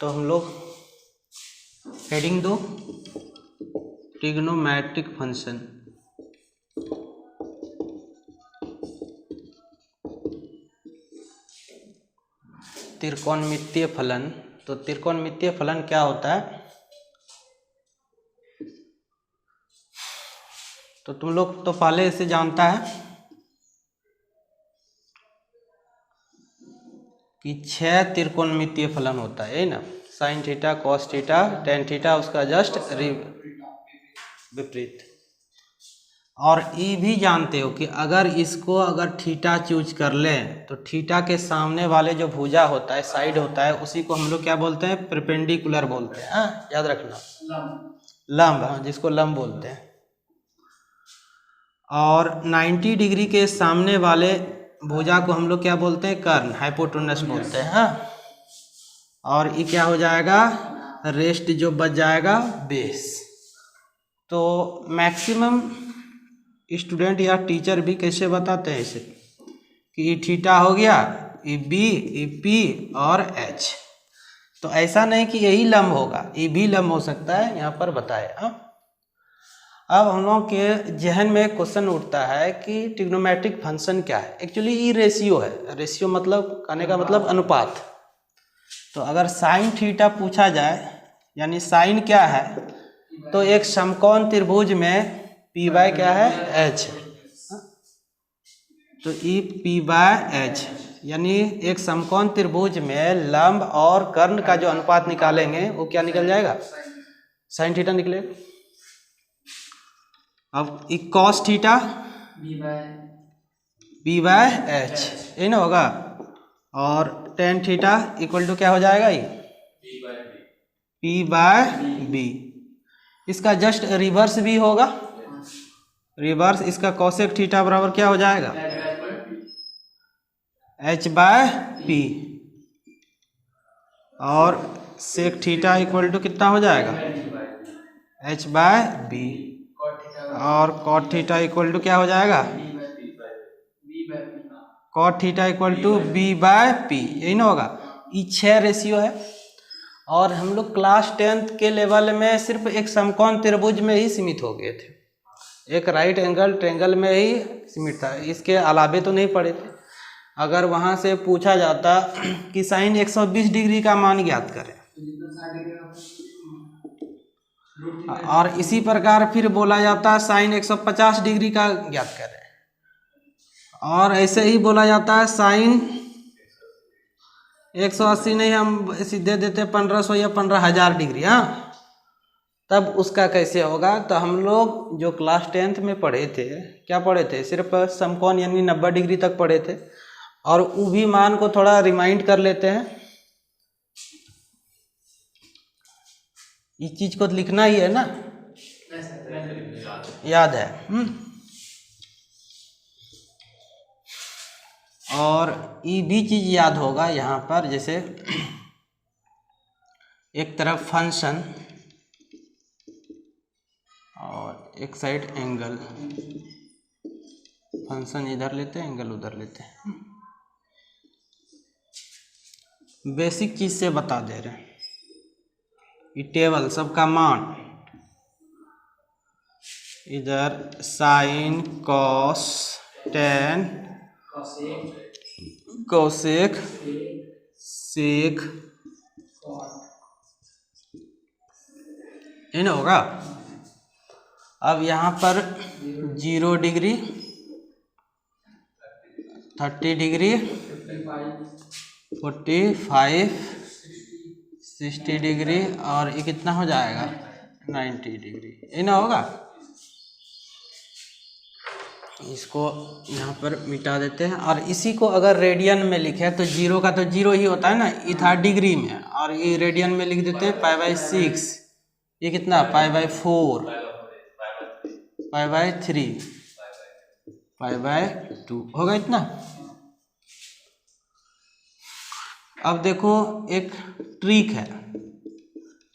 तो हम लोग हेडिंग दो ट्रिग्नोमेट्रिक फंक्शन। त्रिकोणमितीय फलन। तो त्रिकोणमितीय फलन क्या होता है? तो तुम लोग तो पहले इसे जानता है कि 6 त्रिकोणमितीय फलन होता है ना, sine theta, cos theta, tan theta, उसका जस्ट विपरीत। और ये भी जानते हो कि अगर थीटा चूज कर लें तो थीटा के सामने वाले जो भुजा होता है, साइड होता है, उसी को हम लोग क्या बोलते हैं? परपेंडिकुलर बोलते हैं। हाँ, याद रखना, लंब। हाँ, जिसको लंब बोलते हैं। और 90 डिग्री के सामने वाले भुजा को हम लोग क्या बोलते हैं? कर्ण, हाइपोटेन्यूस बोलते हैं। हाँ, और ये क्या हो जाएगा? रेस्ट जो बच जाएगा बेस। तो मैक्सिमम स्टूडेंट या टीचर भी कैसे बताते हैं इसे कि ये थीटा हो गया, ये बी, ये पी और एच। तो ऐसा नहीं कि यही लंब होगा, ये भी लंब हो सकता है, यहाँ पर बताए। अब हम लोग के जहन में क्वेश्चन उठता है कि ट्रिग्नोमेट्रिक फंक्शन क्या है? एक्चुअली ये रेशियो है। रेशियो मतलब कहने का मतलब अनुपात। तो अगर साइन थीटा पूछा जाए, यानी साइन क्या है, तो एक समकोण त्रिभुज में पी बाय क्या है? एच। तो ई पी बाय एच, यानी एक समकोण त्रिभुज में लंब और कर्ण का जो अनुपात निकालेंगे वो क्या निकल जाएगा? साइन थीटा निकलेगा। अब E cos theta B by H, ये ना होगा। और टेन थीटा इक्वल टू क्या हो जाएगा? ये पी बाय बी। इसका जस्ट रिवर्स भी होगा। रिवर्स इसका कॉसेक थीटा बराबर क्या हो जाएगा? H by P. और सेक थीटा इक्वल टू कितना हो जाएगा? H by B. और कॉट थीटा इक्वल टू क्या हो जाएगा? Cot theta equal to B by P, यही ना होगा। ये 6 रेशियो है। और हम लोग क्लास 10th के लेवल में सिर्फ एक समकोण त्रिभुज में ही सीमित हो गए थे, एक राइट एंगल ट्रायंगल में ही सीमित था, इसके अलावे तो नहीं पढ़े थे। अगर वहाँ से पूछा जाता कि साइन 120 डिग्री का मान ज्ञात करें, और इसी प्रकार फिर बोला जाता है साइन 150 डिग्री का ज्ञात करें, और ऐसे ही बोला जाता है साइन 180 नहीं, हम सीधे देते 1500 या 15,000 डिग्री। हाँ, तब उसका कैसे होगा? तो हम लोग जो क्लास 10th में पढ़े थे, क्या पढ़े थे? सिर्फ समकोण यानी 90 डिग्री तक पढ़े थे। और वो भी मान को थोड़ा रिमाइंड कर लेते हैं। इस चीज को लिखना ही है ना, याद है। और ये भी चीज याद होगा यहाँ पर, जैसे एक तरफ फंक्शन और एक साइड एंगल। फंक्शन इधर लेते हैं, एंगल उधर लेते हैं। बेसिक चीज से बता दे रहे हैं। ये टेबल सबका मान, इधर साइन, कॉस, टेन, कोसेक, सेक, ये ना होगा। अब यहाँ पर 0 डिग्री, 30 डिग्री, 45, 60 डिग्री, और ये कितना हो जाएगा? 90 डिग्री, ये ना होगा। इसको यहाँ पर मिटा देते हैं। और इसी को अगर रेडियन में लिखे तो 0 का तो 0 ही होता है ना, ये था डिग्री में, और ये रेडियन में लिख देते हैं π/6। ये कितना? π/4, π/3, π/2 होगा इतना। अब देखो एक ट्रिक है,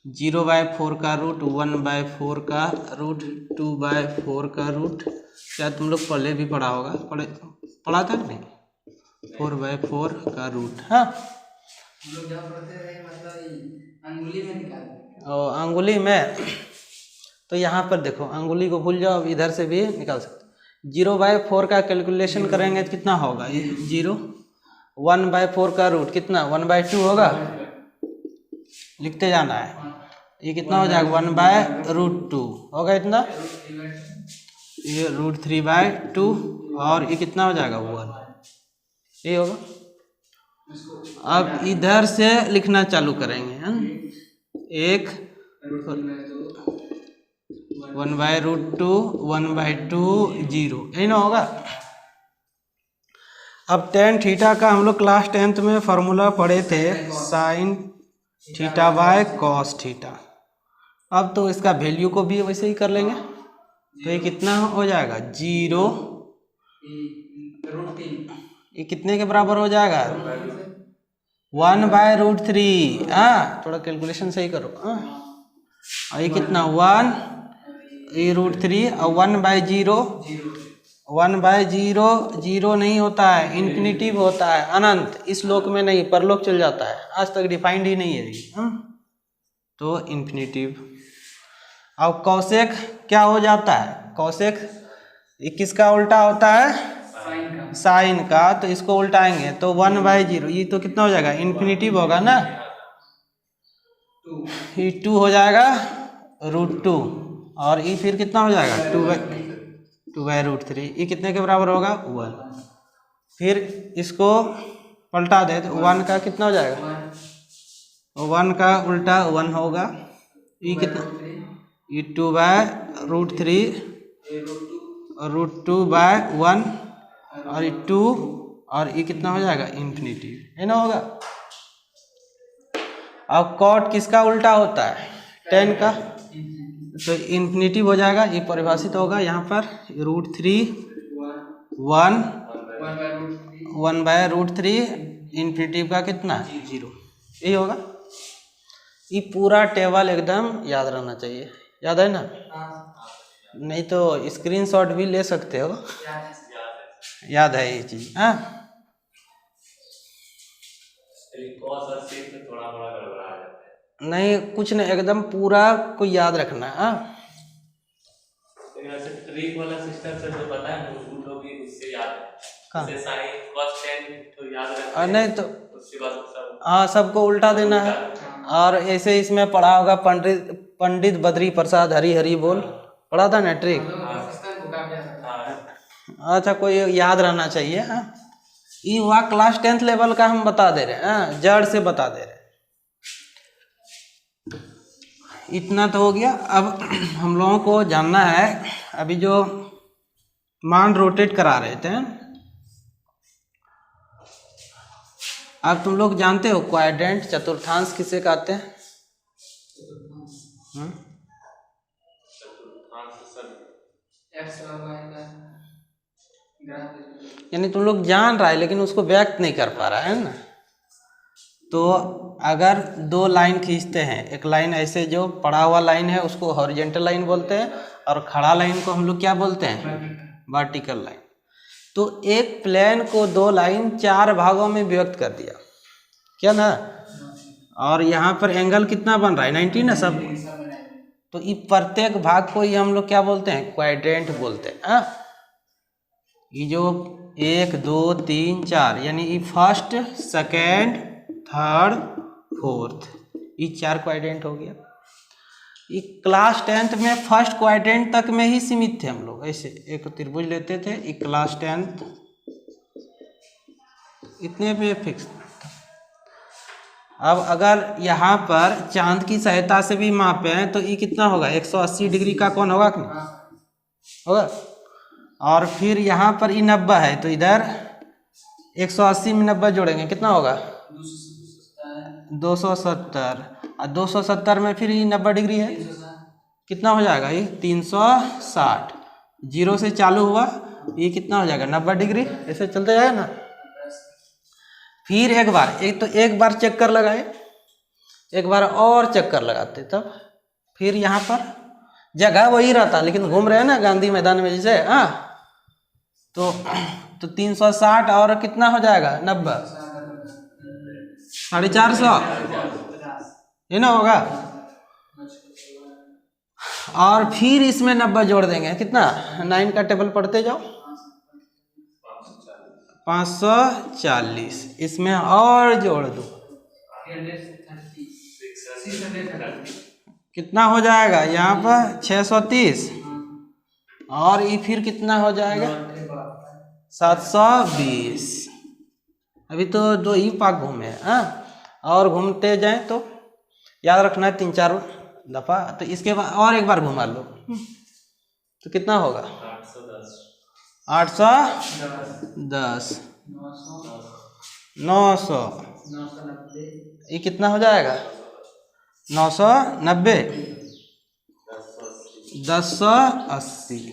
0/4 का रूट, 1/4 का रूट, 2/4 का रूट। क्या तुम लोग पहले भी पढ़ा होगा, पढ़ा था कि नहीं? 4/4 का रूट। हाँ, हम लोग जब पढ़ते रहे मतलब अंगुली में निकालते। और अंगुली में तो यहाँ पर देखो अंगुली को भूल जाओ, अब इधर से भी निकाल सकते। 0/4 का कैलकुलेशन करेंगे तो कितना होगा ये 0। 1/4 का रूट कितना 1/2 होगा, लिखते जाना है। ये कितना हो जाएगा 1/√2 होगा इतना, ये √3/2 और ये कितना हो जाएगा 1, ये होगा। अब इधर से लिखना चालू करेंगे है ना, 1/√2 1/2 0, यही ना होगा। अब tan थीटा का हम लोग क्लास 10th में फार्मूला पढ़े थे sin θ/cos θ। अब तो इसका वैल्यू को भी वैसे ही कर लेंगे, तो ये कितना हो जाएगा 0, ये कितने के बराबर हो जाएगा 1/√3। हाँ थोड़ा कैलकुलेशन सही करो। और ये कितना 1, ये √3 और 1/0, 1/0 0 नहीं होता है, इन्फिनिटिव होता है, अनंत। इस लोक में नहीं, परलोक चल जाता है, आज तक डिफाइंड ही नहीं है ये। तो इन्फिनिटिव। अब कौशेक क्या हो जाता है, कौशेक ये किसका उल्टा होता है साइन का, तो इसको उल्टाएंगे तो 1/0, ये तो कितना हो जाएगा इन्फिनिटिव होगा ना, ये 2 हो जाएगा √2 और ये फिर कितना हो जाएगा 2/√3, ये कितने के बराबर होगा 1। फिर इसको पलटा दे तो 1 का कितना हो जाएगा, 1 का उल्टा 1 होगा, ये कितना ये 2/√3 √2/1 और ये 2 और ये कितना हो जाएगा इन्फिनिटिव, है ना होगा। अब कॉट किसका उल्टा होता है tan का, तो इन्फिनिटिव हो जाएगा, ये परिभाषित होगा यहाँ पर √3 1/√3 इन्फिनिटिव का कितना 0, यही होगा। ये पूरा टेबल एकदम याद रहना चाहिए, याद है ना, नहीं तो स्क्रीनशॉट भी ले सकते हो, याद है ये चीज। हाँ नहीं कुछ नहीं, एकदम पूरा को याद रखना है। ट्रिक वाला सिस्टम से जो पता है वो लोग भी उससे याद है, जैसे sin cos tan तो याद रखते हैं, नहीं तो उसके बाद सब हाँ सबको उल्टा देना है। और ऐसे इसमें पढ़ा होगा पंडित बद्री प्रसाद हरी हरी बोल, पढ़ा था ना ट्रिक। अच्छा कोई याद रहना चाहिए। हाँ ये हुआ क्लास 10th लेवल का हम बता दे रहे हैं, हाँ जड़ से बता दे रहे हैं। इतना तो हो गया। अब हम लोगों को जानना है, अभी जो मान रोटेट करा रहे थे, अब तुम लोग जानते हो क्वाड्रेंट चतुर्थांश किसे कहते हैं? यानी तुम लोग जान रहा है लेकिन उसको व्यक्त नहीं कर पा रहा है ना। तो अगर दो लाइन खींचते हैं, एक लाइन ऐसे जो पड़ा हुआ लाइन है उसको हॉरिजॉन्टल लाइन बोलते हैं, और खड़ा लाइन को हम लोग क्या बोलते हैं वर्टिकल लाइन। तो एक प्लेन को दो लाइन 4 भागों में विभक्त कर दिया, क्या ना, और यहाँ पर एंगल कितना बन रहा है 90 ना सब। तो ये प्रत्येक भाग को ही हम लोग क्या बोलते हैं क्वाड्रेंट बोलते हैं। हाँ ये जो 1 2 3 4 यानी ये फर्स्ट सेकेंड थर्ड फोर्थ, ये 4 क्वाड्रेंट हो गया। ये क्लास 10th में फर्स्ट क्वाड्रेंट तक में ही सीमित थे हम लोग। ऐसे एक त्रिभुज लेते थे, ये क्लास 10th इतने पे फिक्स था। अब अगर यहाँ पर चांद की सहायता से भी मापें तो ये कितना होगा 180 डिग्री का कोण होगा कि नहीं होगा। और फिर यहाँ पर ये 90 है तो इधर 180 में 90 जोड़ेंगे कितना होगा 270, और 270 में फिर ये 90 डिग्री है कितना हो जाएगा ये 360। 0 से चालू हुआ, ये कितना हो जाएगा 90 डिग्री, ऐसे चलते जाएगा ना। फिर एक बार चक्कर लगाए, एक बार और चक्कर लगाते, तब फिर यहाँ पर जगह वही रहता लेकिन घूम रहे हैं ना गांधी मैदान में जैसे। हाँ तो 360 और कितना हो जाएगा 90। 450 ये ना होगा। और फिर इसमें 90 जोड़ देंगे, कितना 9 का टेबल पढ़ते जाओ, 540 इसमें और जोड़ दो, कितना हो जाएगा यहाँ पर 630 और ये फिर कितना हो जाएगा 720। अभी तो 2 ही पाक घूमे हैं, हाँ और घूमते जाएं तो याद रखना है 3-4 दफा। तो इसके बाद और एक बार घुमा लो तो कितना होगा 810 900 ये कितना हो जाएगा 990 1080।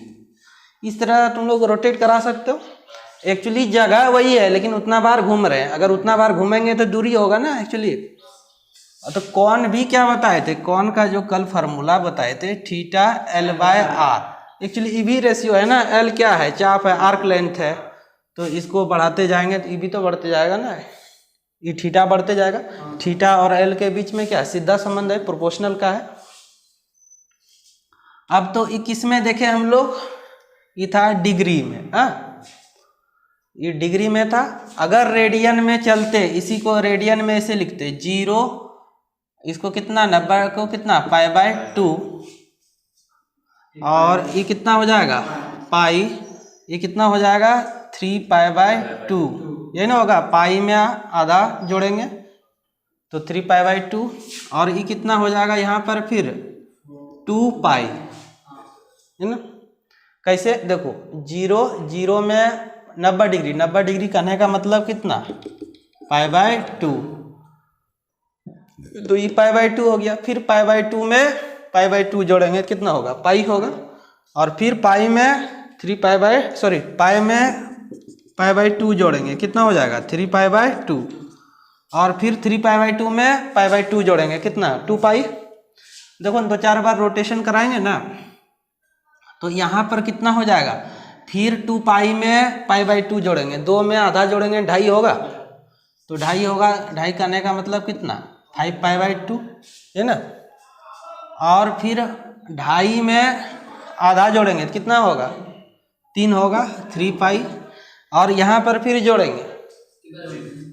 इस तरह तुम लोग रोटेट करा सकते हो। एक्चुअली जगह वही है लेकिन उतना बार घूम रहे हैं, अगर उतना बार घूमेंगे तो दूरी होगा ना एक्चुअली। तो कौन भी क्या बताए थे, कौन का जो कल फार्मूला बताए थे थीटा L/R। एक्चुअली ई भी रेशियो है ना, L क्या है चाप है, आर्क लेंथ है, तो इसको बढ़ाते जाएंगे तो ई भी तो बढ़ते जाएगा ना, ये थीटा बढ़ते जाएगा। थीटा और L के बीच में क्या सीधा संबंध है, प्रोपोर्शनल का है। अब तो ये किस में देखे हम लोग, ये था डिग्री में, हाँ ये डिग्री में था। अगर रेडियन में चलते, इसी को रेडियन में ऐसे लिखते 0, इसको कितना 90 को कितना π/2 और ये कितना हो जाएगा पाई, ये कितना हो जाएगा 3π/2, ये ना होगा, पाई में आधा जोड़ेंगे तो 3π/2 और ये कितना हो जाएगा यहाँ पर फिर 2π, है ना। कैसे देखो 0 में 90 डिग्री, 90 डिग्री करने का मतलब कितना π/2, तो ये π/2 हो गया। फिर π/2 में π/2 जोड़ेंगे कितना होगा पाई होगा, और फिर पाई में पाई में π/2 जोड़ेंगे कितना हो जाएगा 3π/2 और फिर 3π/2 में π/2 जोड़ेंगे कितना 2π। देखो 2-4 बार रोटेशन कराएंगे ना तो यहाँ पर कितना हो जाएगा, फिर 2π में π/2 जोड़ेंगे, 2 में आधा जोड़ेंगे 2.5 होगा, तो 2.5 होगा, 2.5 करने का मतलब कितना 5π/2 है ना। और फिर 2.5 में आधा जोड़ेंगे कितना होगा 3 होगा 3π, और यहाँ पर फिर जोड़ेंगे,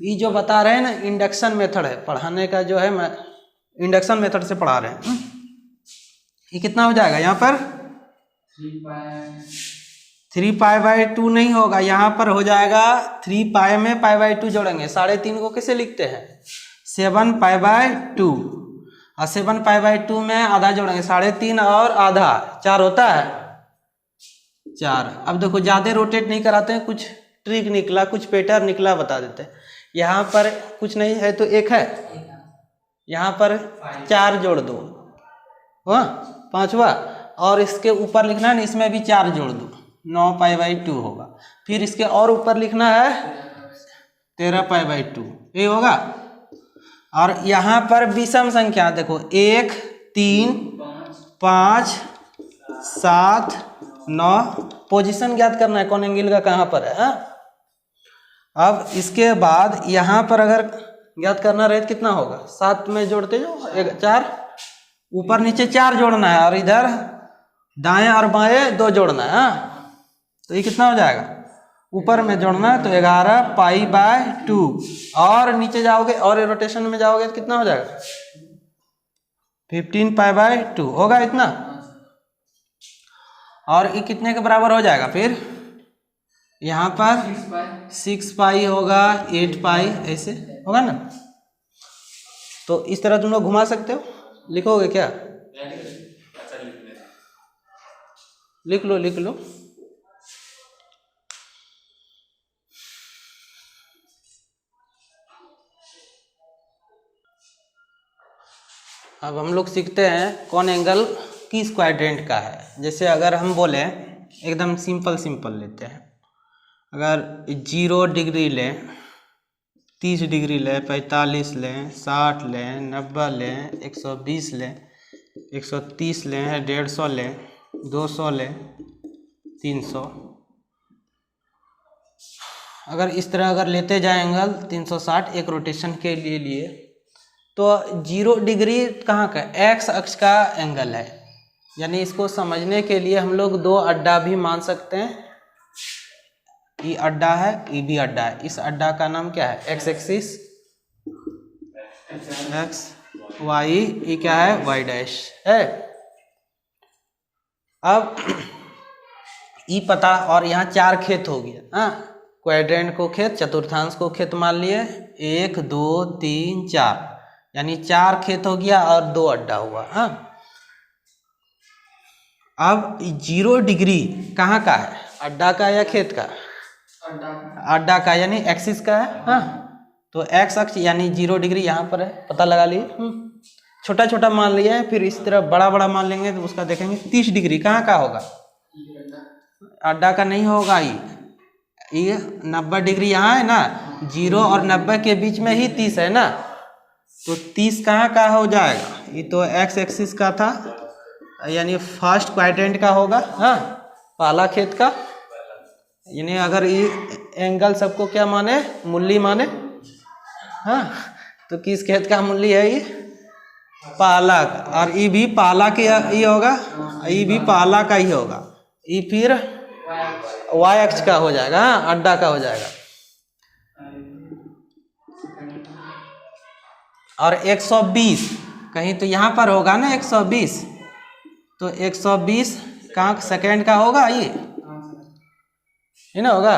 ये जो बता रहे हैं ना इंडक्शन मेथड है पढ़ाने का, जो है मैं इंडक्शन मेथड से पढ़ा रहे हैं। ये कितना हो जाएगा यहाँ पर 3π/2 नहीं होगा, यहाँ पर हो जाएगा 3π में π/2 जोड़ेंगे, 3.5 को कैसे लिखते हैं 7π/2 और 7π/2 में आधा जोड़ेंगे 3.5 और आधा 4 होता है 4। अब देखो ज़्यादा रोटेट नहीं कराते हैं, कुछ ट्रिक निकला, कुछ पैटर्न निकला बता देते हैं। यहाँ पर कुछ नहीं है तो 1 है, यहाँ पर 4 जोड़ दो, हाँ 5वां, और इसके ऊपर लिखना है ना इसमें भी 4 जोड़ दो 9π/2 होगा। फिर इसके और ऊपर लिखना है 13π/2 ये होगा। और यहाँ पर विषम संख्या देखो 1 3 5 7 9, पोजीशन ज्ञात करना है कौन एंगल का कहाँ पर है, हाँ? अब इसके बाद यहाँ पर अगर ज्ञात करना रहे तो कितना होगा 7 में जोड़ते जाओ 4, ऊपर नीचे 4 जोड़ना है और इधर दाएं और बाएं 2 जोड़ना है, हाँ? तो ये कितना हो जाएगा, ऊपर में जोड़ना है तो 11π/2 और नीचे जाओगे और रोटेशन में जाओगे तो कितना हो जाएगा 15π/2 होगा इतना। और ये कितने के बराबर हो जाएगा, फिर यहाँ पर 6π होगा 8π ऐसे होगा ना। तो इस तरह तुम लोग घुमा सकते हो, लिखोगे क्या, लिख लो। अब हम लोग सीखते हैं कौन एंगल किस क्वाड्रेंट का है। जैसे अगर हम बोले एकदम सिंपल लेते हैं, अगर 0 डिग्री लें, 30 डिग्री लें, 45 लें, 60 लें, 90 लें, 120 लें, 130 लें, 150 लें, 200 लें, 300, अगर इस तरह अगर लेते जाए एंगल 360 एक रोटेशन के लिए तो 0 डिग्री कहाँ का, एक्स अक्ष का एंगल है। यानी इसको समझने के लिए हम लोग 2 अड्डा भी मान सकते हैं। ये अड्डा है, ये भी अड्डा है। इस अड्डा का नाम क्या है, एक्स एक्सिस, एक्स वाई, ये क्या है, वाई डैश है। अब ई पता, और यहाँ 4 खेत हो गया। हाँ, क्वाड्रेंट को खेत, चतुर्थांश को खेत मान लिए, 1 2 3 4, यानी 4 खेत हो गया और 2 अड्डा हुआ। हाँ, अब 0 डिग्री कहाँ का है, अड्डा का या खेत का, अड्डा का, यानी एक्सिस का है। हाँ, तो एक्स अक्ष यानी 0 डिग्री यहाँ पर है, पता लगा लिए। छोटा छोटा मान लिया है, फिर इस तरह बड़ा बड़ा मान लेंगे तो उसका देखेंगे 30 डिग्री कहाँ का होगा, अड्डा का नहीं होगा। ये 90 डिग्री यहाँ है ना, 0 और 90 के बीच में ही 30 है ना, तो 30 कहाँ का हो जाएगा, ये तो एक्स एक्सिस का था, यानी फर्स्ट क्वाड्रेंट का होगा। हाँ, पहला खेत का, यानी अगर ये एंगल सबको क्या माने, मूल्य माने। हाँ, तो किस खेत का मूल्य है, ये पहला का, और ये भी पहला के ये होगा, ये भी पहला का ही होगा, ये फिर वाई अक्ष का हो जाएगा। हाँ, अड्डा का हो जाएगा। और 120 कहीं तो यहाँ पर होगा ना 120, तो 120 कहाँ सेकेंड का होगा, ये ना होगा।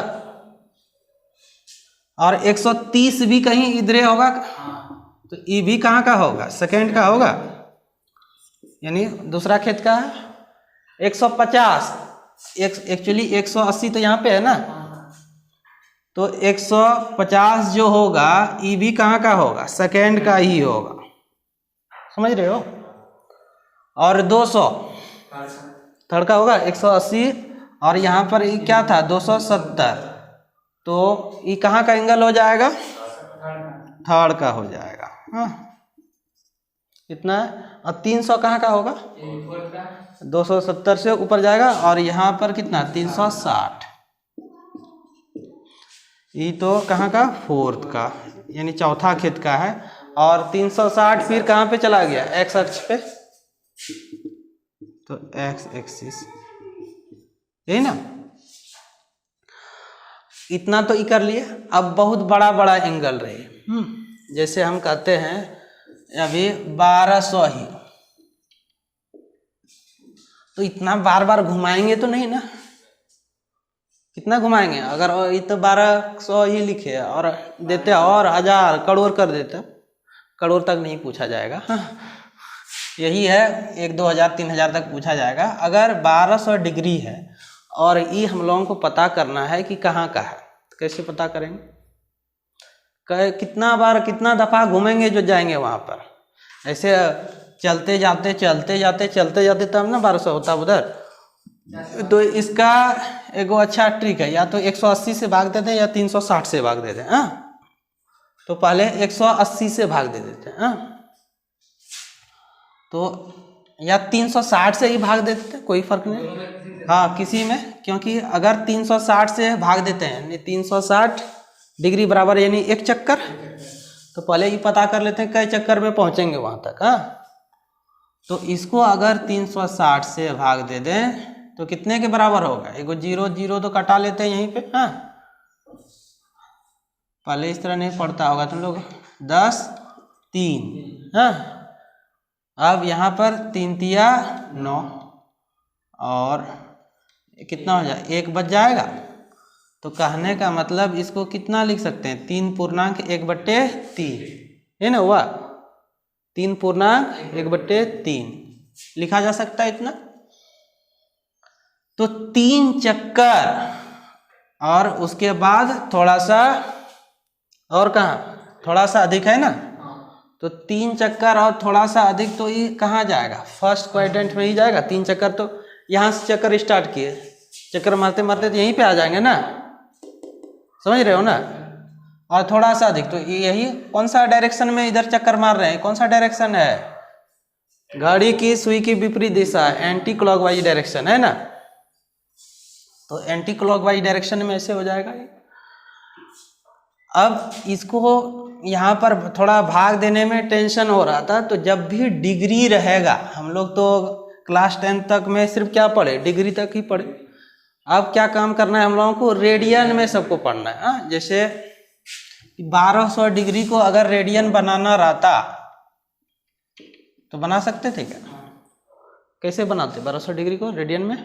और 130 भी कहीं इधर होगा, तो ये भी कहाँ का होगा, सेकेंड का होगा, यानी दूसरा खेत का है। 150 एक्चुअली 180 तो यहाँ पे है ना, तो 150 जो होगा ये भी कहाँ का होगा, सेकेंड का ही होगा, समझ रहे हो। और 200 थर्ड का होगा, 180, और यहाँ पर ये क्या था 270, तो ये कहाँ का एंगल हो जाएगा, थर्ड का हो जाएगा। हाँ, इतना है। और 300 कहाँ का होगा, 270 से ऊपर जाएगा, और यहाँ पर कितना 360, ये तो कहाँ का, फोर्थ का, यानी चौथा खेत का है। और 360 फिर कहाँ पे चला गया, एक्स अक्ष पे, तो एक्स एक्सिस, यही ना। इतना तो ये कर लिए। अब बहुत बड़ा बड़ा एंगल रहे, जैसे हम कहते हैं अभी 1200 ही, तो इतना बार बार घुमाएंगे तो नहीं ना, कितना घुमाएंगे। अगर ये तो 1200 ही लिखे और देते और 1000 करोड़ कर देते, करोड़ तक नहीं पूछा जाएगा। हाँ, यही है 1 2000 3000 तक पूछा जाएगा। अगर 1200 डिग्री है और ये हम लोगों को पता करना है कि कहाँ का है, तो कैसे पता करेंगे, कितना बार कितना दफ़ा घूमेंगे जो जाएंगे वहाँ पर। ऐसे चलते जाते तब ना 1200 होता उधर। तो इसका एगो अच्छा ट्रिक है, या तो 180 से भाग देते हैं या 360 से भाग देते हैं। हाँ, तो पहले 180 से भाग दे देते हैं। हाँ, तो या 360 से ही भाग देते हैं, कोई फर्क नहीं। हाँ, किसी में, क्योंकि अगर 360 से भाग देते हैं 360 डिग्री बराबर यानी 1 चक्कर, तो पहले ही पता कर लेते हैं कई चक्कर में पहुंचेंगे वहां तक। हाँ, तो इसको अगर 360 से भाग दे दें तो कितने के बराबर होगा, एगो 0 तो कटा लेते हैं यहीं पे। हाँ, पहले इस तरह नहीं पढ़ता होगा तुम लोग, 10 3। हाँ, अब यहाँ पर 3 तिया 9, और कितना हो जाए 1 बच जाएगा। तो कहने का मतलब इसको कितना लिख सकते हैं, 3.1/3 है ना, हुआ 3.1/3 लिखा जा सकता है इतना। तो 3 चक्कर और उसके बाद थोड़ा सा, और कहाँ थोड़ा सा अधिक है ना, तो 3 चक्कर और थोड़ा सा अधिक, तो ये कहाँ जाएगा, फर्स्ट क्वाड्रेंट में ही जाएगा। 3 चक्कर तो यहाँ से चक्कर स्टार्ट किए, चक्कर मारते मारते तो यहीं पे आ जाएंगे ना, समझ रहे हो ना। और थोड़ा सा अधिक, तो यही कौन सा डायरेक्शन में इधर चक्कर मार रहे हैं, कौन सा डायरेक्शन है, घड़ी की सुई की विपरीत दिशा, एंटी क्लॉकवाइज डायरेक्शन है ना। तो एंटी क्लॉकवाइज डायरेक्शन में ऐसे हो जाएगा ये। अब इसको यहाँ पर थोड़ा भाग देने में टेंशन हो रहा था, तो जब भी डिग्री रहेगा, हम लोग तो क्लास 10 तक में सिर्फ क्या पढ़े, डिग्री तक ही पढ़े। अब क्या काम करना है हम लोगों को, रेडियन में सबको पढ़ना है। हाँ, जैसे 1200 डिग्री को अगर रेडियन बनाना रहता तो बना सकते थे क्या? कैसे बनाते 1200 डिग्री को रेडियन में?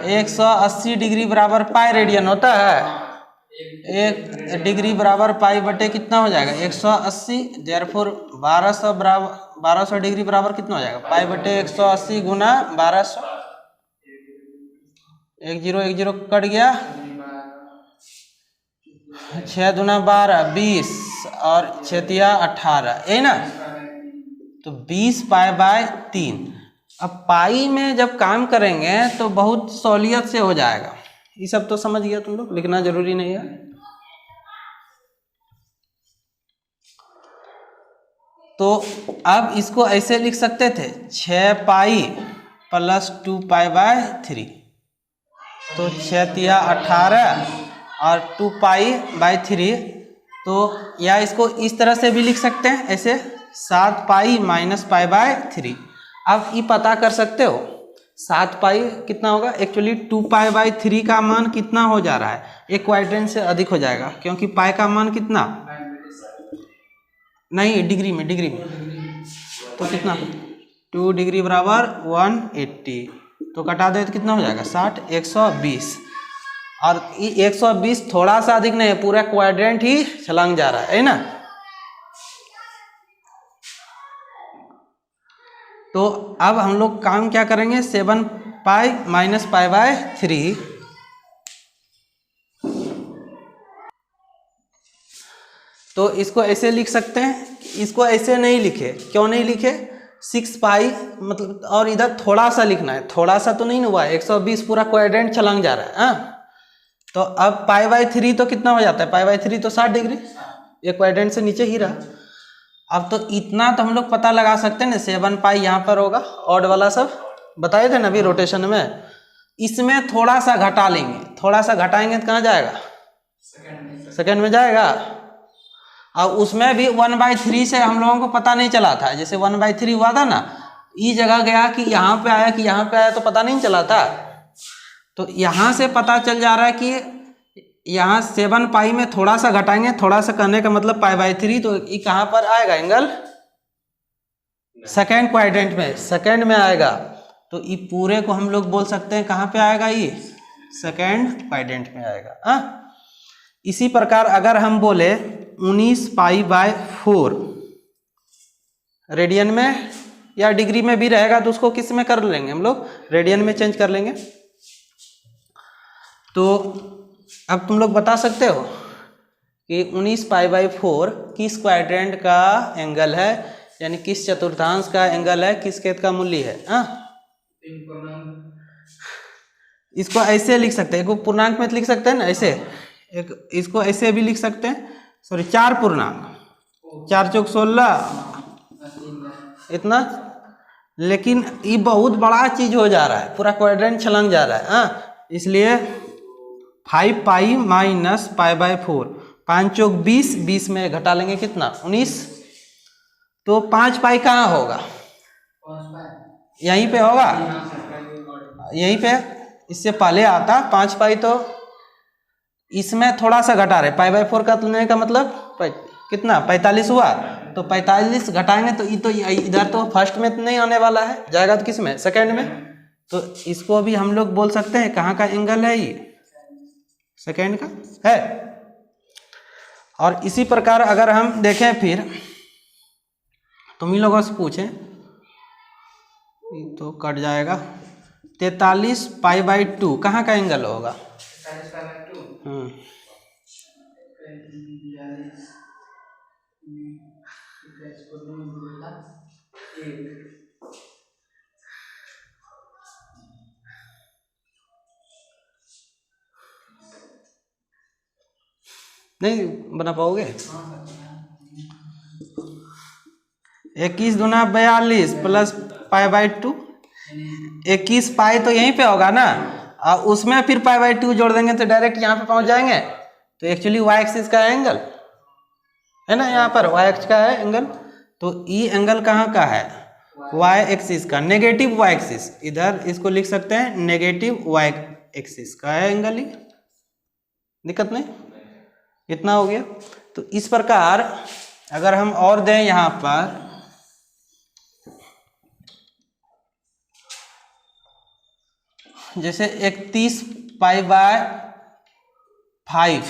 180 डिग्री बराबर पाई रेडियन होता है। 1 डिग्री बराबर पाई बटे कितना हो जाएगा, 180। देयरफॉर 1200 डिग्री बराबर कितना हो जाएगा, पाई बटे 180 गुना 1200। 1 0 कट गया, 6 दूना 12, 20 और 6 18, यही ना। तो 20 पाई बाय 3। अब पाई में जब काम करेंगे तो बहुत सहूलियत से हो जाएगा। ये सब तो समझ गया तुम लोग, लिखना जरूरी नहीं है। तो अब इसको ऐसे लिख सकते थे, 6 पाई प्लस 2 पाई बाय 3, तो 6 18 और 2 पाई बाय 3। तो या इसको इस तरह से भी लिख सकते हैं, ऐसे 7 पाई माइनस पाई बाय 3। अब ये पता कर सकते हो 7 पाई कितना होगा, एक्चुअली 2 पाई बाय 3 का मान कितना हो जा रहा है, एक क्वाड्रेंट से अधिक हो जाएगा, क्योंकि पाई का मान कितना, नहीं डिग्री में तो कितना, 2 डिग्री बराबर 180। तो कटा दे तो कितना हो जाएगा 60, 120। और 120 थोड़ा सा अधिक नहीं है, पूरा क्वाड्रेंट ही छलांग जा रहा है ना। तो अब हम लोग काम क्या करेंगे, 7 पाई माइनस पाई बाय 3, तो इसको ऐसे लिख सकते हैं। इसको ऐसे नहीं लिखे, क्यों नहीं लिखे, 6 पाई मतलब, और इधर थोड़ा सा लिखना है, थोड़ा सा तो नहीं हुआ है, 120 पूरा क्वाड्रेंट छलांग जा रहा है। हाँ, तो अब पाई बाय 3 तो कितना हो जाता है, पाई बाय 3 तो 60 डिग्री, एक क्वाड्रेंट से नीचे ही रहा। अब तो इतना तो हम लोग पता लगा सकते हैं ना, 7 पाई यहाँ पर होगा, ऑड वाला सब बताए थे ना अभी रोटेशन में। इसमें थोड़ा सा घटा लेंगे, थोड़ा सा घटाएंगे तो कहाँ जाएगा, सेकेंड में जाएगा। और उसमें भी 1/3 से हम लोगों को पता नहीं चला था, जैसे 1/3 हुआ था ना, ये जगह गया कि यहाँ पे आया कि यहाँ पे आया, तो पता नहीं चला था। तो यहाँ से पता चल जा रहा है कि यहाँ 7 पाई में थोड़ा सा घटाएंगे, थोड़ा सा करने का मतलब पाई बाय 3, तो ये कहाँ पर आएगा एंगल, सेकेंड क्वाड्रेंट में, सेकेंड में आएगा। तो ये पूरे को हम लोग बोल सकते हैं कहाँ पे आएगा, ये सेकेंड क्वाड्रेंट में आएगा। हाँ, इसी प्रकार अगर हम बोले 19 पाई बाय 4 रेडियन में या डिग्री में भी रहेगा, तो उसको किस में कर लेंगे हम लोग, रेडियन में चेंज कर लेंगे। तो अब तुम लोग बता सकते हो कि 19 पाई बाय 4 किस क्वाड्रेंट का एंगल है, यानी किस चतुर्थांश का एंगल है, किस केंद्र का मूल्य है। हाँ, इसको ऐसे लिख सकते हैं, एक पूर्णांक में लिख सकते हैं ना, ऐसे एक इसको ऐसे भी लिख सकते हैं, सॉरी 4 पूर्णांक, 4 चौक 16 इतना। लेकिन ये बहुत बड़ा चीज हो जा रहा है, पूरा क्वाड्रेंट छलांग जा रहा है। हाँ, इसलिए 5 पाई माइनस पाई बाय 4, 5 चौक 20, 20 में घटा लेंगे कितना, 19। तो 5 पाई कहाँ होगा, यहीं पे होगा, यहीं पे, इससे पहले आता 5 पाई, तो इसमें थोड़ा सा घटा रहे, पाई बाय 4 का लेने का मतलब कितना, 45 हुआ। तो 45 घटाएंगे तो ये तो इधर तो फर्स्ट में नहीं आने वाला है, जाएगा तो किस में, सेकेंड में। तो इसको भी हम लोग बोल सकते हैं कहाँ का एंगल है, ये सेकेंड का है। और इसी प्रकार अगर हम देखें, फिर तुम ही लोगों से पूछें, तो कट जाएगा, 43 पाई बाय 2 कहाँ का एंगल होगा। नहीं बना पाओगे, 21 दूना 42 प्लस पाई बाय 2, 21 पाई तो यहीं पे होगा ना, और उसमें फिर π/2 जोड़ देंगे तो डायरेक्ट यहाँ पे पहुंच जाएंगे। तो एक्चुअली y एक्सिस का है एंगल, है ना, यहाँ पर y एक्सिस का है एंगल। तो ई एंगल कहाँ का है, y एक्सिस का, नेगेटिव y एक्सिस, इधर इसको लिख सकते हैं नेगेटिव y एक्सिस का है एंगल ही, दिक्कत नहीं, इतना हो गया। तो इस प्रकार अगर हम और दें यहाँ पर, जैसे 31π/5,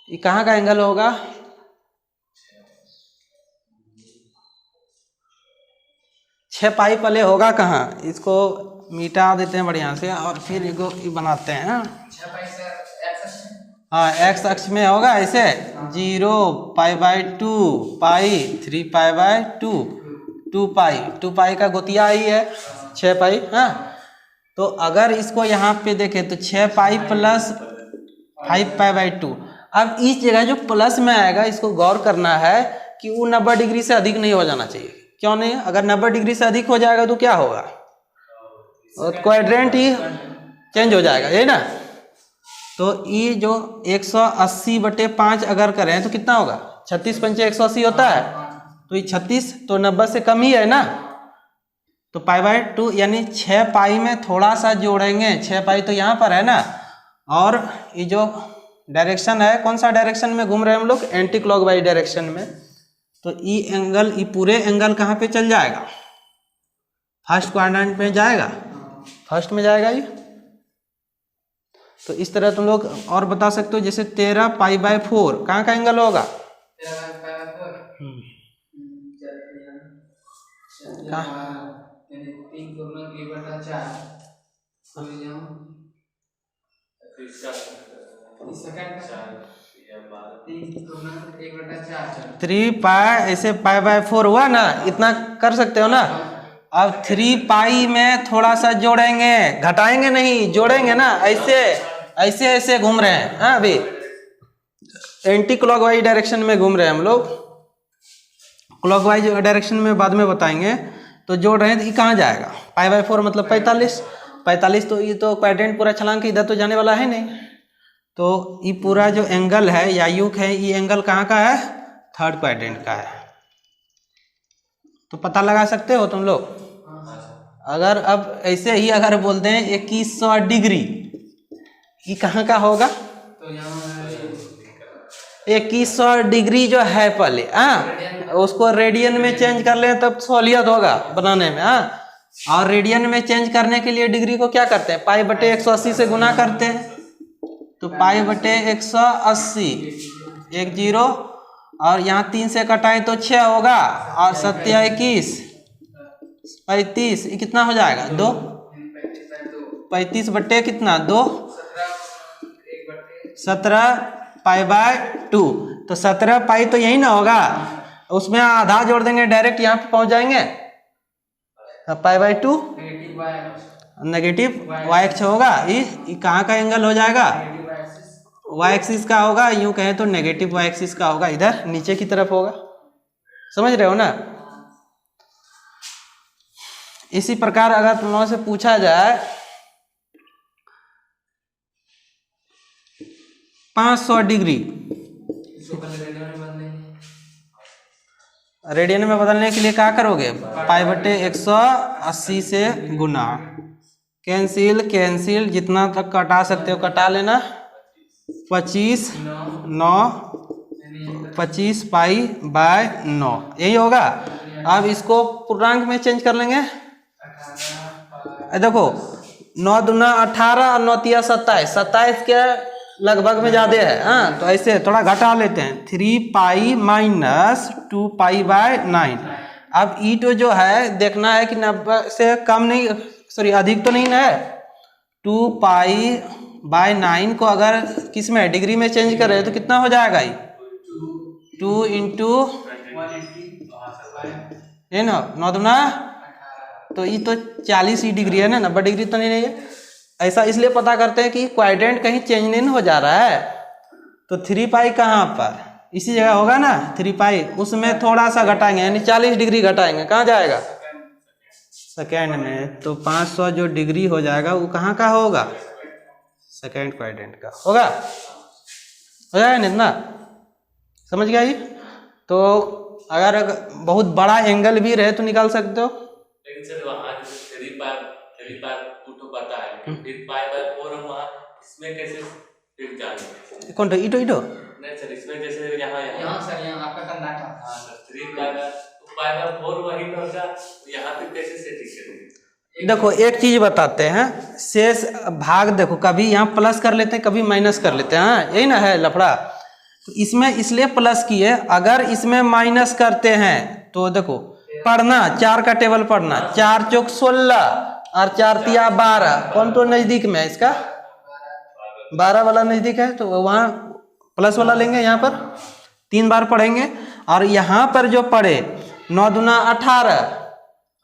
ये कहाँ का एंगल होगा, छः पाई पहले होगा कहाँ, इसको मिटा देते हैं बढ़िया से और फिर ये बनाते हैं। हाँ एक्स अक्ष में होगा ऐसे 0π/2 पाई 3π/2 2 पाई का गोतिया ही है 6 पाई। हाँ तो अगर इसको यहाँ पे देखें तो 6 पाई प्लस 5π/2। अब इस जगह जो प्लस में आएगा इसको गौर करना है कि वो 90 डिग्री से अधिक नहीं हो जाना चाहिए। क्यों नहीं, अगर 90 डिग्री से अधिक हो जाएगा तो क्या होगा, क्वाड्रेंट ही चेंज हो जाएगा, यही ना। तो ये जो 180/5 अगर करें तो कितना होगा, 36 पंचे 180 होता है, तो ये 36 तो 90 से कम ही है ना। तो π/2 यानी 6 पाई में थोड़ा सा जोड़ेंगे, 6 पाई तो यहाँ पर है ना, और ये जो डायरेक्शन है कौन सा डायरेक्शन में घूम रहे हैं हम लोग, एंटी क्लॉकवाइज डायरेक्शन में। तो ये एंगल, ये पूरे एंगल कहाँ पे चल जाएगा, फर्स्ट क्वाड्रेंट में जाएगा, फर्स्ट में जाएगा ये। तो इस तरह तुम लोग और बता सकते हो, जैसे 13π/4 कहाँ का एंगल होगा, थ्री पाई, ऐसे π/4 हुआ ना, इतना कर सकते हो ना। अब 3 पाई में थोड़ा सा जोड़ेंगे, घटाएंगे नहीं, जोड़ेंगे ना, ऐसे ऐसे ऐसे घूम रहे हैं। हाँ अभी एंटी क्लॉकवाइज डायरेक्शन में घूम रहे हैं हम लोग, क्लॉकवाइज डायरेक्शन में बाद में बताएंगे। तो जोड़ रहे हैं तो ये कहाँ जाएगा, π/4 मतलब 45। तो ये तो क्वाड्रेंट पूरा छलांग के इधर तो जाने वाला है नहीं। तो ये पूरा जो एंगल है या युग है, ये एंगल कहाँ का है, थर्ड क्वाड्रेंट का है। तो पता लगा सकते हो तुम लोग। अगर अब ऐसे ही अगर बोलते हैं 2100 डिग्री, ये कहाँ का होगा, तो 2100 डिग्री जो है पहले, उसको रेडियन में चेंज कर लें तब सहूलियत होगा बनाने में। और रेडियन में चेंज करने के लिए डिग्री को क्या करते हैं, π/180 से गुना करते हैं। तो π/180 1 0, और यहाँ 3 से कटाएं तो 6 होगा, और 7 21 35, ये कितना हो जाएगा 2, 35 बटे कितना 2, 17π/2। तो 17 पाई तो यही ना होगा, उसमें आधा जोड़ देंगे डायरेक्ट यहाँ पे पहुंच जाएंगे। π/2 नेगेटिव y एक्स होगा, ये कहाँ का एंगल हो जाएगा, y एक्सिस का होगा, यूं कहें तो नेगेटिव y एक्सिस का होगा, इधर नीचे की तरफ होगा। समझ रहे हो ना। इसी प्रकार अगर तुम लोगों से पूछा जाए 500 डिग्री, रेडियन में बदलने के लिए क्या करोगे, π/180 से गुना, कैंसिल जितना तक कटा सकते हो कटा लेना, 25 9 25π/9 यही होगा। अब इसको पूर्णांक में चेंज कर लेंगे। देखो 9 दूना 18 और 9 तिया 27, 27 के लगभग में ज्यादा है। हाँ तो ऐसे थोड़ा घटा लेते हैं, 3 पाई माइनस 2 पाई/9। अब ई तो जो है देखना है कि 90 से कम नहीं, सॉरी अधिक तो नहीं ना है। 2 पाई/9 को अगर किस में डिग्री में चेंज करें तो कितना हो जाएगा, ये 2 × है ना 9 दूना, तो ये तो 40 ही डिग्री है ना, 90 डिग्री तो नहीं है। ऐसा इसलिए पता करते हैं कि क्वाड्रेंट कहीं चेंज नहीं हो जा रहा है। तो 3 पाई कहाँ पर, इसी जगह होगा ना 3 पाई, उसमें थोड़ा सा घटाएंगे यानी 40 डिग्री घटाएंगे, कहाँ जाएगा सेकेंड में, तो 500 जो डिग्री हो जाएगा वो कहाँ का होगा? सेकेंड क्वाड्रेंट का होगा। हो जाएगा ना इतना? समझ गया ये? तो अगर बहुत बड़ा एंगल भी रहे तो निकाल सकते हो। लेकिन सर वहाँ जैसे 3 पाई 2 तो पता है, फिर पाई बाय 4 हम वहाँ इसमें कैसे फिर जाएंगे? कौन? इटो नहीं सर, इसमें जैसे यहाँ सर यहाँ आपका कंधा का। हाँ सर, 3 पाई बाय 4 वही होगा, यहाँ पे कैसे सेटिंग करेंगे? देखो एक चीज बताते हैं, शेष भाग देखो कभी यहाँ प्लस कर लेते हैं कभी माइनस कर लेते हैं, हाँ यही ना है लफड़ा। तो इसमें इसलिए प्लस किए, अगर इसमें माइनस करते हैं तो देखो पढ़ना 4 का टेबल पढ़ना, 4 चौक 16 और 4 तिया 12, कौन तो नजदीक में है इसका? 12 वाला नजदीक है, तो वहाँ प्लस वाला लेंगे, यहाँ पर 3 बार पढ़ेंगे। और यहाँ पर जो पढ़े 9 दूना 18,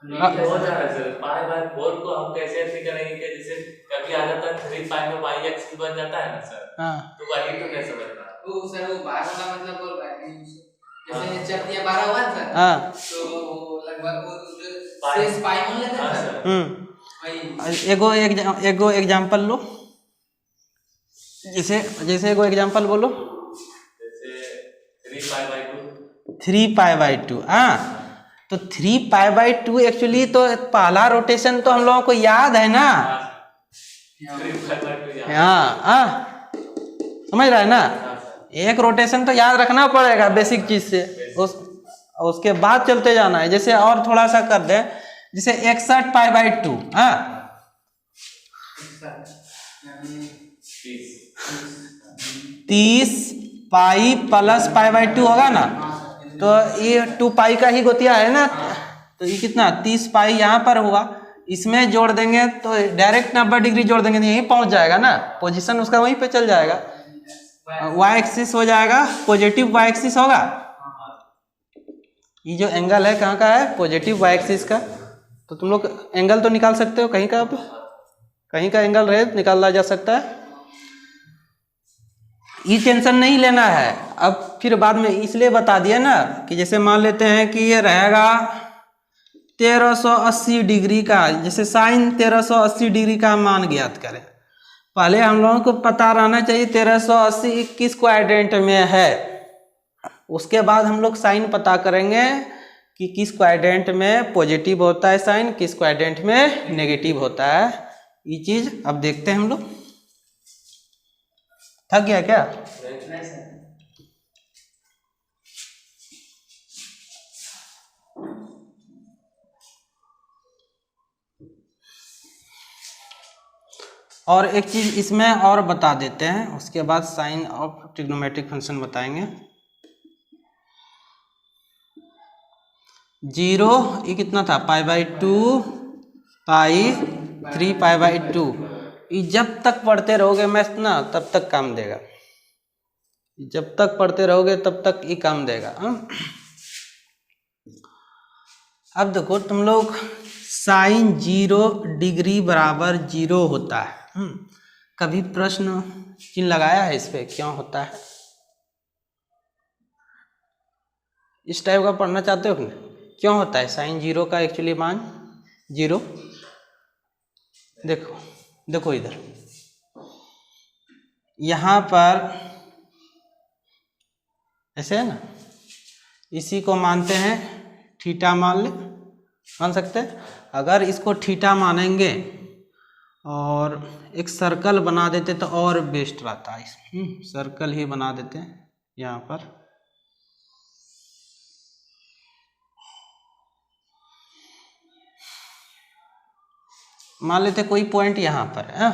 हो जा रहा है सर। पाई बाय 4 को हम कैसे ऐसे करेंगे कि जैसे कभी आ जाता है 3 पाई में y एक्स बन जाता है ना सर, तो वही तो नहीं समझ रहा। वो सर वो 12 वाला मतलब बोल रहा है जैसे 4 तिया 12 हुआ सर, तो लगभग वो शेष पाई मान लेते हैं सर। वही एगो एग्जांपल लो, जैसे एगो एग्जांपल बोलो। जैसे 3 पाई बाई 2। हाँ, तो 3 पाई बाई 2 एक्चुअली तो पहला रोटेशन तो हम लोगों को याद है ना। हाँ, समझ रहा है ना? एक रोटेशन तो याद रखना पड़ेगा बेसिक चीज से, उसके बाद चलते जाना है। जैसे और थोड़ा सा कर दें, जैसे 61 पाई बाई 2। हाँ, 30 पाई प्लस पाई बाई 2 होगा ना, तो ये 2 पाई का ही गोतिया है ना, तो ये कितना 30 पाई यहाँ पर हुआ, इसमें जोड़ देंगे तो डायरेक्ट 90 डिग्री जोड़ देंगे तो यहीं पहुंच जाएगा ना, पोजीशन उसका वहीं पे चल जाएगा। वाई एक्सिस हो जाएगा, पॉजिटिव वाई एक्सिस होगा। ये जो एंगल है कहाँ का है? पॉजिटिव वाई एक्सिस का। तो तुम लोग एंगल तो निकाल सकते हो, कहीं का एंगल रहे निकाला जा सकता है। ये टेंशन नहीं लेना है। अब फिर बाद में इसलिए बता दिया ना कि जैसे मान लेते हैं कि ये रहेगा 1380 डिग्री का, जैसे साइन 1380 डिग्री का मान ज्ञात करें। पहले हम लोगों को पता रहना चाहिए 1380 किस क्वाड्रेंट में है, उसके बाद हम लोग साइन पता करेंगे कि किस क्वाड्रेंट में पॉजिटिव होता है साइन, किस क्वाड्रेंट में नेगेटिव होता है। ये चीज अब देखते हैं हम लोग। थक गया क्या? नहीं सर। और एक चीज इसमें और बता देते हैं, उसके बाद साइन ऑफ ट्रिग्नोमेट्रिक फंक्शन बताएंगे। 0 ये कितना था? Pi by 2 pi 3 pi by 2। ये जब तक पढ़ते रहोगे मैथ ना तब तक काम देगा, जब तक पढ़ते रहोगे तब तक ये काम देगा। अब देखो तुम लोग, साइन 0 डिग्री बराबर 0 होता है। कभी प्रश्न चिन्ह लगाया है इस पे, क्यों होता है? इस टाइप का पढ़ना चाहते हो कि नहीं? क्यों होता है साइन 0 का एक्चुअली मान 0? देखो इधर, यहाँ पर ऐसे है ना, इसी को मानते हैं थीटा, मान सकते हैं। अगर इसको थीटा मानेंगे और एक सर्कल बना देते तो और बेस्ट रहता है। सर्कल ही बना देते हैं यहाँ पर। मान लेते कोई पॉइंट यहाँ पर है,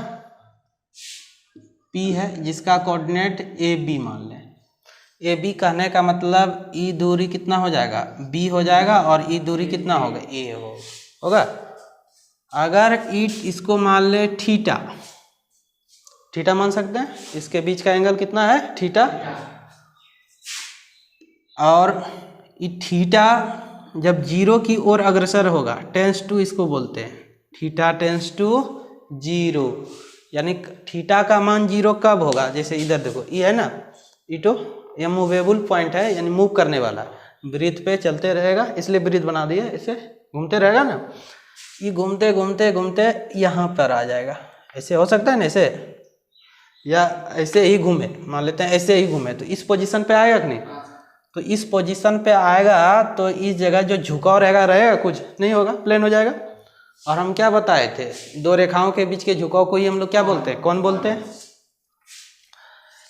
P है, जिसका कोऑर्डिनेट AB मान लें। AB कहने का मतलब ई दूरी कितना हो जाएगा? B हो जाएगा, और ई दूरी कितना होगा? A होगा। अगर इसको मान ले थीटा मान सकते हैं, इसके बीच का एंगल कितना है? थीटा। और ये थीटा जब 0 की ओर अग्रसर होगा, टेंस टू इसको बोलते हैं, थीटा टेंस टू 0, यानी थीटा का मान 0 कब होगा? जैसे इधर देखो, ये है ना, ये तो ये मूवेबल पॉइंट है, यानी मूव करने वाला, ब्रीथ पे चलते रहेगा, इसलिए ब्रीथ बना दिया, इससे घूमते रहेगा ना। ये घूमते घूमते घूमते यहाँ पर आ जाएगा। ऐसे हो सकता है ना, ऐसे या ऐसे ही घूमे, मान लेते हैं ऐसे ही घूमे तो इस पोजीशन पे आएगा कि नहीं? तो इस पोजीशन पे आएगा तो इस जगह जो झुकाव रहेगा कुछ नहीं होगा, प्लेन हो जाएगा। और हम क्या बताए थे, दो रेखाओं के बीच के झुकाव को ही हम लोग क्या बोलते हैं, कौन बोलते हैं?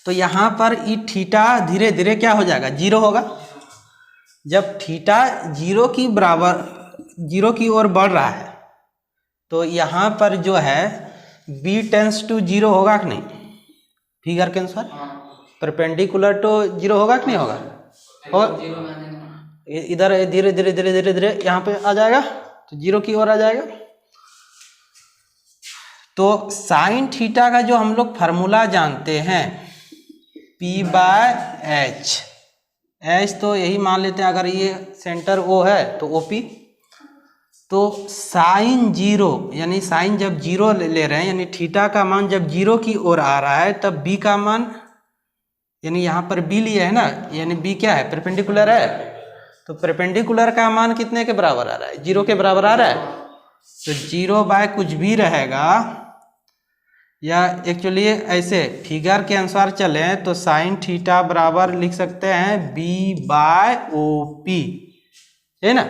तो यहाँ पर ई थीटा धीरे धीरे क्या हो जाएगा, जीरो होगा। जब थीटा जीरो की ओर बढ़ रहा है तो यहाँ पर जो है b टेंस टू जीरो होगा कि नहीं? फिगर के अनुसार परपेंडिकुलर टू जीरो होगा कि नहीं होगा? और इधर धीरे धीरे धीरे धीरे धीरे यहाँ पे आ जाएगा तो जीरो की ओर आ जाएगा। तो साइन थीटा का जो हम लोग फार्मूला जानते हैं P/H, H तो यही मान लेते हैं, अगर ये सेंटर O है तो OP। तो साइन जीरो यानी साइन जब जीरो ले रहे हैं यानी थीटा का मान जब जीरो की ओर आ रहा है तब B का मान, यानी यहाँ पर B लिया है ना, यानी B क्या है, परपेंडिकुलर है। तो परपेंडिकुलर का मान कितने के बराबर आ रहा है, जीरो के बराबर आ रहा है। तो जीरो बाय कुछ भी रहेगा, या एक्चुअली ऐसे फिगर के अनुसार चलें तो साइन थीटा बराबर लिख सकते हैं B/OP, है ना,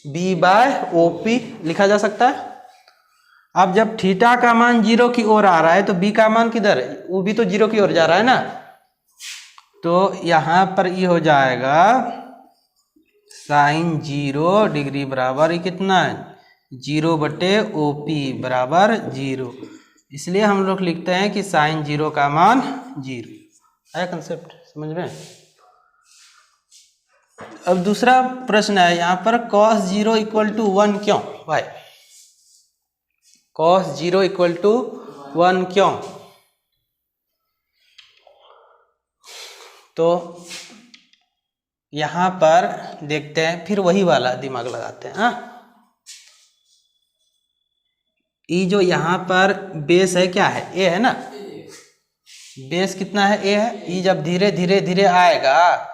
B/OP लिखा जा सकता है। अब जब थीटा का मान जीरो की ओर आ रहा है तो B का मान किधर है, वो भी तो जीरो की ओर जा रहा है ना। तो यहाँ पर ये हो जाएगा साइन 0 डिग्री बराबर ये कितना है, 0/OP बराबर 0। इसलिए हम लोग लिखते हैं कि साइन 0 का मान 0 है। कंसेप्ट समझ में? अब दूसरा प्रश्न है यहाँ पर cos 0 = 1 क्यों भाई, cos 0 = 1 क्यों? तो यहाँ पर देखते हैं, फिर वही वाला दिमाग लगाते हैं। ये जो यहाँ पर बेस है क्या है, ए है ना, बेस कितना है, ए है। ये जब धीरे धीरे धीरे आएगा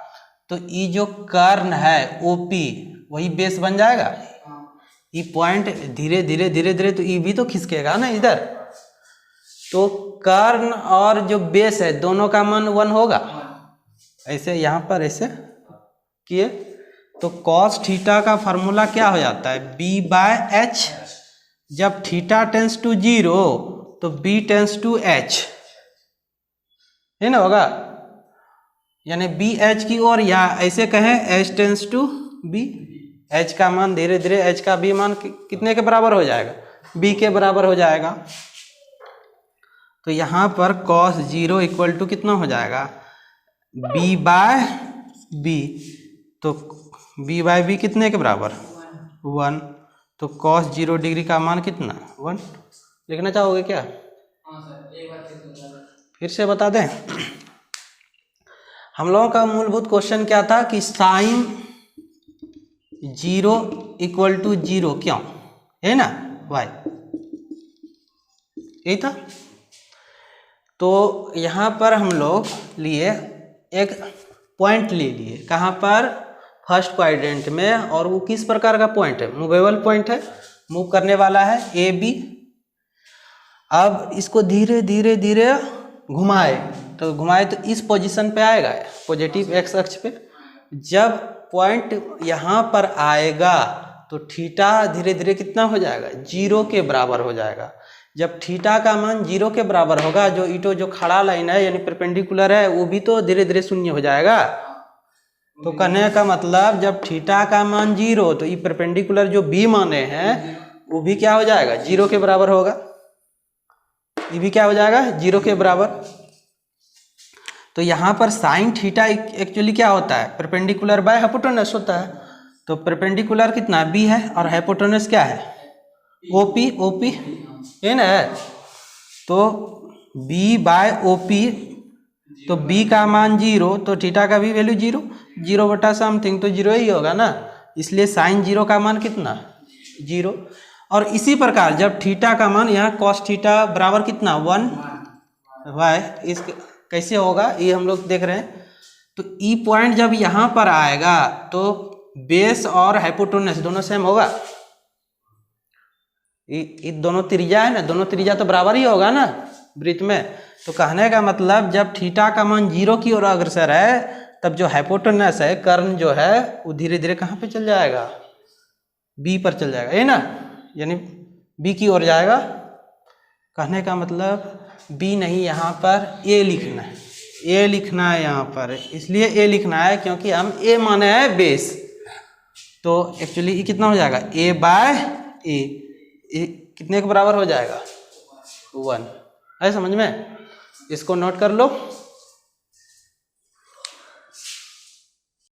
तो ये जो कर्ण है ओपी वही बेस बन जाएगा। ये पॉइंट धीरे धीरे धीरे धीरे तो ये भी तो खिसकेगा ना इधर। तो कर्ण और जो बेस है दोनों का मान 1 होगा। ऐसे यहाँ पर ऐसे किए तो cos थीटा का फार्मूला क्या हो जाता है, B/H। जब थीटा टेंस टू 0 तो B टेंस टू H, है ना, होगा। यानी BH की ओर, या ऐसे कहें H tends to B, H का मान धीरे धीरे H का B मान कितने के बराबर हो जाएगा, B के बराबर हो जाएगा। तो यहाँ पर cos 0 = कितना हो जाएगा, B/B। तो B/B कितने के बराबर, 1। तो cos 0 डिग्री का मान कितना, 1। लिखना चाहोगे क्या? हाँ सर, एक बार फिर से बता दें। हम लोगों का मूलभूत क्वेश्चन क्या था कि साइन 0 = 0 क्यों, है ना, वाई, यही था। तो यहाँ पर हम लोग लिए एक पॉइंट ले लिए, कहाँ पर, फर्स्ट क्वाड्रेंट में। और वो किस प्रकार का पॉइंट है, मूवेबल पॉइंट है, मूव करने वाला है, AB। अब इसको धीरे धीरे धीरे घुमाए तो इस पोजीशन पे आएगा, पॉजिटिव x अक्ष पे। जब पॉइंट यहाँ पर आएगा तो थीटा धीरे धीरे कितना हो जाएगा, 0 के बराबर हो जाएगा। जब थीटा का मान 0 के बराबर होगा, जो ईटो जो खड़ा लाइन है यानी परपेंडिकुलर है वो भी तो धीरे धीरे शून्य हो जाएगा। तो कहने का मतलब जब थीटा का मान 0 तो ये परपेंडिकुलर जो B माने हैं वो भी क्या हो जाएगा, 0 के बराबर होगा। ये भी क्या हो जाएगा, 0 के बराबर। तो यहाँ पर साइन थीटा एक्चुअली क्या होता है, परपेंडिकुलर बाय हाइपोटेनस होता है। तो परपेंडिकुलर कितना, B है, और हाइपोटेनस क्या है, OP, है ना। तो B/OP, तो B का मान 0 तो थीटा का भी वैल्यू 0/समथिंग, तो 0 ही होगा ना। इसलिए साइन 0 का मान कितना, 0। और इसी प्रकार जब थीटा का मान, यहाँ cos थीटा बराबर कितना, 1 वाई, इस कैसे होगा ये हम लोग देख रहे हैं। तो ई पॉइंट जब यहाँ पर आएगा तो बेस और हाइपोटेन्यूस दोनों सेम होगा, ये दोनों त्रिज्या है ना, दोनों त्रिज्या तो बराबर ही होगा ना वृत्त में। तो कहने का मतलब जब थीटा का मान 0 की ओर अग्रसर है तब जो हाइपोटेन्यूस है, कर्ण जो है वो धीरे धीरे कहाँ पे चल जाएगा, बी पर चल जाएगा, ये ना, यानी बी की ओर जाएगा। कहने का मतलब बी नहीं, यहाँ पर ए लिखना है, ए लिखना है यहाँ पर, इसलिए ए लिखना है क्योंकि हम ए माने हैं बेस। तो एक्चुअली ये कितना हो जाएगा, ए बाय ए कितने के बराबर हो जाएगा, 1। है समझ में, इसको नोट कर लो।